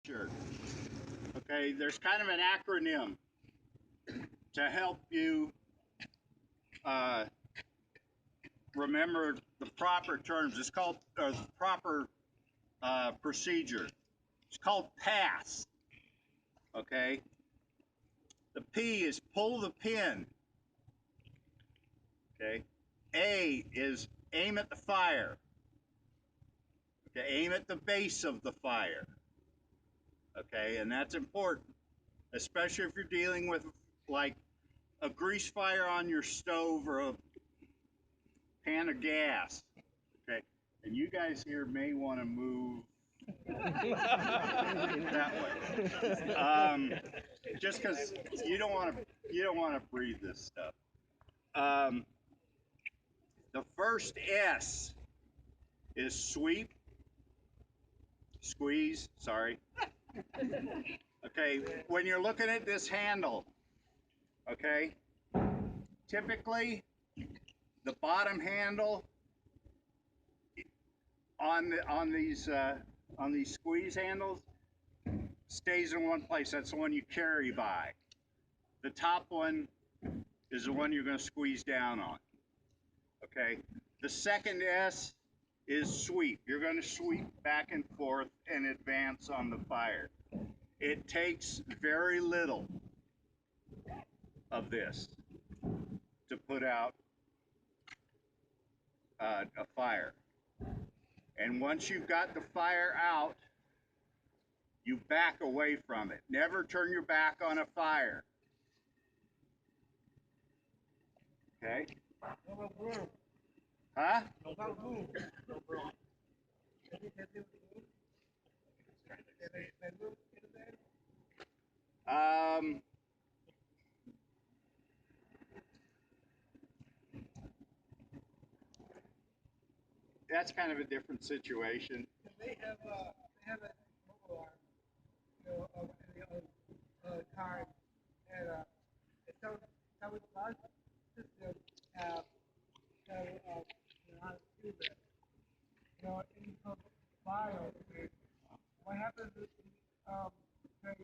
extinguisher. Okay, there's kind of an acronym to help you remember the proper terms. It's called the proper procedure. It's called pass. Okay, the P is pull the pin. Okay, A is aim at the fire. Okay, aim at the base of the fire. Okay, and that's important, especially if you're dealing with like a grease fire on your stove or a pan of gas. Okay, and you guys here may want to move that way, just because you don't want to breathe this stuff. The first S is sweep, squeeze. Sorry. Okay, when you're looking at this handle, okay, typically the bottom handle on these squeeze handles stays in one place. That's the one you carry by. The top one is the one you're going to squeeze down on. Okay. The second S is sweep. You're going to sweep back and forth and advance on the fire. It takes very little of this to put out a fire. And once you've got the fire out, you back away from it. Never turn your back on a fire. Okay? Huh? Um, that's kind of a different situation. They have a mobile arm, of any kind, and some with large system have how to do that. In fire, what happens is say,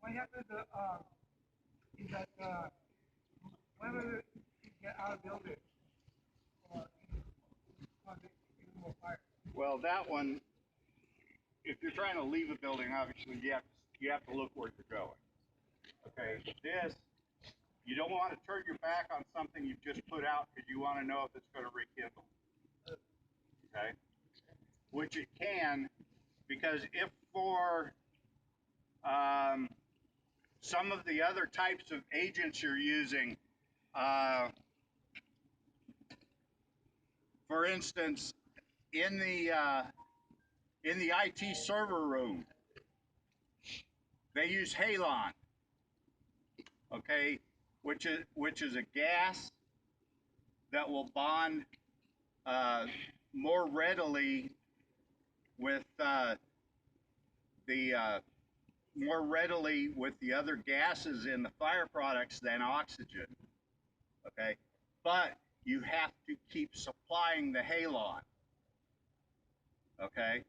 what happens is that whenever you get out of the building, well, that one, if you're trying to leave a building, obviously you have to look where you're going. Okay, this, you don't want to turn your back on something you've just put out because you want to know if it's going to rekindle. Okay, which it can, because if for some of the other types of agents you're using, for instance, in the IT server room, they use halon, okay, which is a gas that will bond more readily with the other gases in the fire products than oxygen. Okay, but you have to keep supplying the halon. Okay,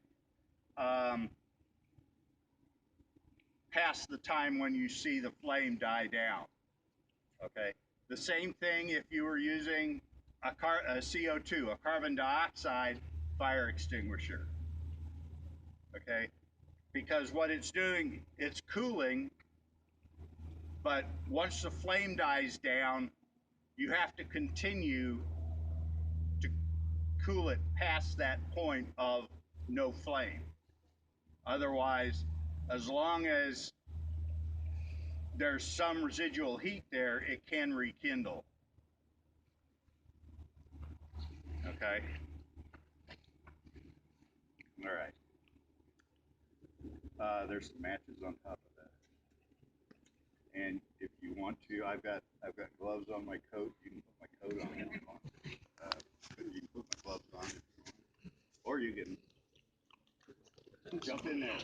past the time when you see the flame die down. Okay, the same thing if you were using a CO2, a carbon dioxide fire extinguisher. Okay, because what it's doing, it's cooling, but once the flame dies down, you have to continue to cool it past that point of no flame. Otherwise, as long as there's some residual heat there, it can rekindle. Okay. All right. There's some matches on top of that. And if you want to, I've got gloves on my coat. You can put my coat on if you want. You can put my gloves on, or you can jump in there.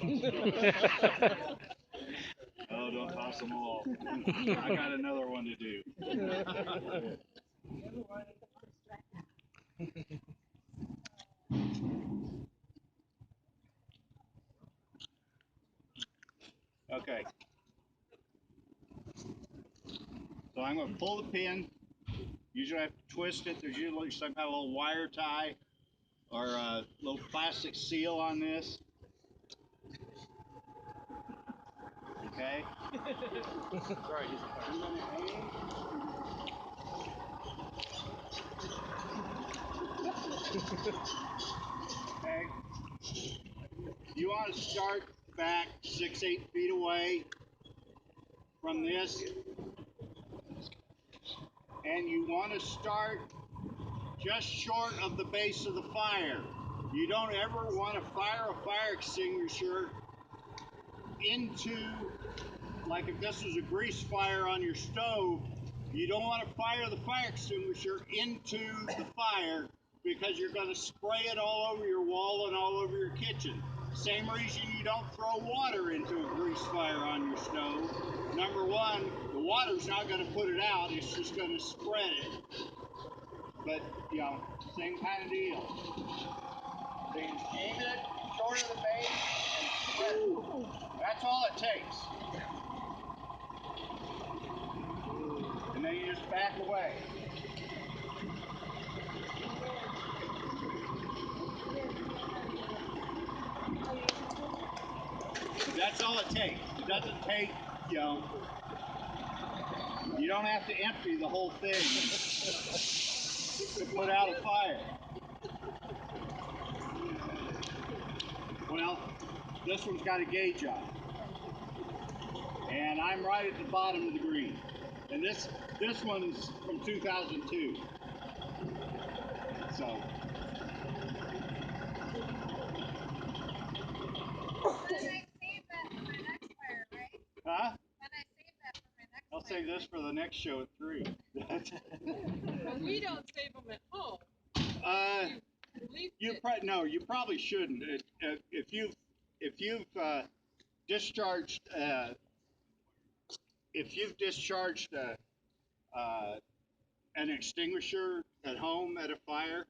Oh, don't toss them all. I got another one to do. Okay. So I'm going to pull the pin. Usually I have to twist it. There's usually some kind of little wire tie or a little plastic seal on this. Okay. Sorry, I'm going to aim. Okay. You want to start back 6-8 feet away from this, and you want to start just short of the base of the fire. You don't ever want to fire a fire extinguisher into, like if this was a grease fire on your stove, you don't want to fire the fire extinguisher into the fire because you're going to spray it all over your wall and all over your kitchen. Same reason you don't throw water into a grease fire on your stove. Number one, the water's not going to put it out, it's just going to spread it. But, you know, same kind of deal. So you just aim it short of the base and spread it. That's all it takes. And then you just back away. That's all it takes. It doesn't take, you know, you don't have to empty the whole thing to put out a fire. Well, this one's got a gauge on it. And I'm right at the bottom of the green. And this one's from 2002. So. Huh? I'll save this for the next show at 3. We don't save them at home. You probably shouldn't. If you've discharged an extinguisher at home at a fire,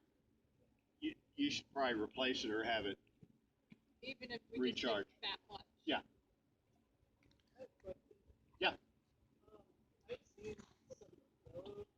you should probably replace it or have it Even if we recharge. just take that much. Yeah.